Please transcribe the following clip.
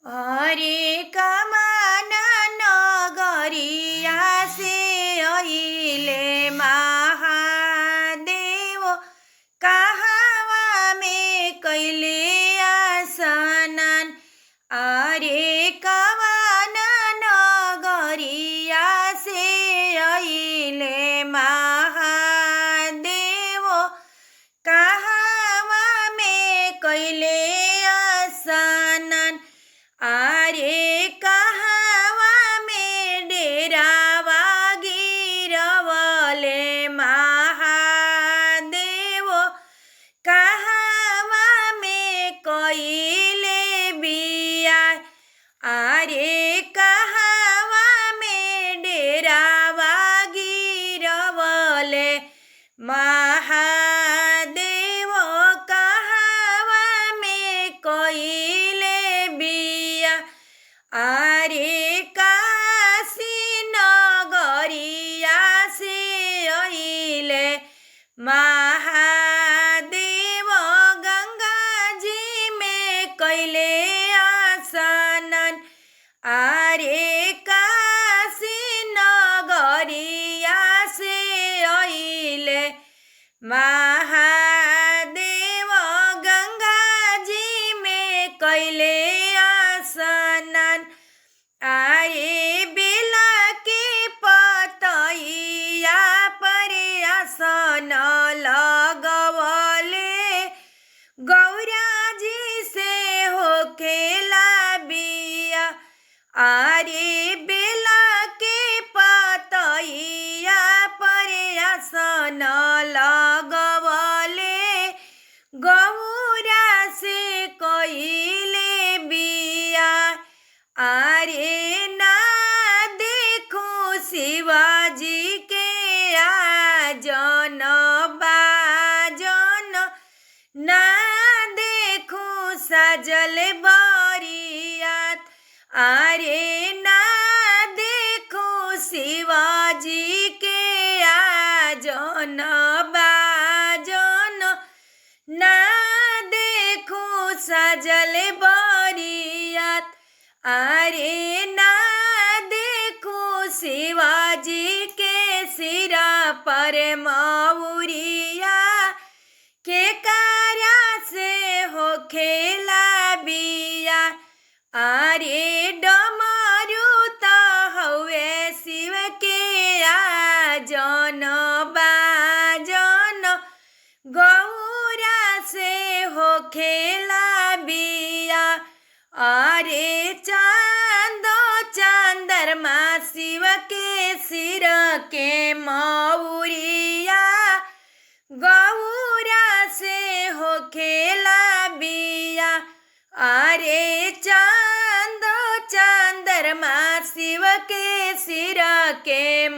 हरे कमाना नगरिया से अहिले महादेव कहवा में कैले आसनन। अरे कमाना नगरिया से अहिले महादेव कहवा में कैले आसनन। अरे कहवा में डेरावा गिरवले महादेव कहवा में कइले बिया। अरे कहवा में डेरावा गिरवले महादेव कहवा में कइले बिया। अरे काशी नगरिया से अहिले महादेव गंगा जी में कैले आसनन। अरे काशी नगरिया से अहिले महादेव गंगा जी में कैले आसनन। आए बेला के पतैया पर आसन लगवले गौरा जी से होखेला बिया। अरे बेला के पतैया पर आसन लगवले गौरा से कइले बिया। अरे ना देखो शिवाजी के आजन बाजन, ना देखो सजल बरियात। अरे ना देखो शिवाजी के आजन बाजन, ना देखो सजल बरियात। अरे ना देखो शिवाजी के सिरा पर मौरिया के कारा से होखेला बिया। अरे डमरू त हवे शिव के आजन बाजन, गौरा से होखेला बिया। अरे चांद चंद्रमा शिव के सिर के मौरिया गौरा से होखेला बिया। अरे चांद चंद्रमा शिव के सिर के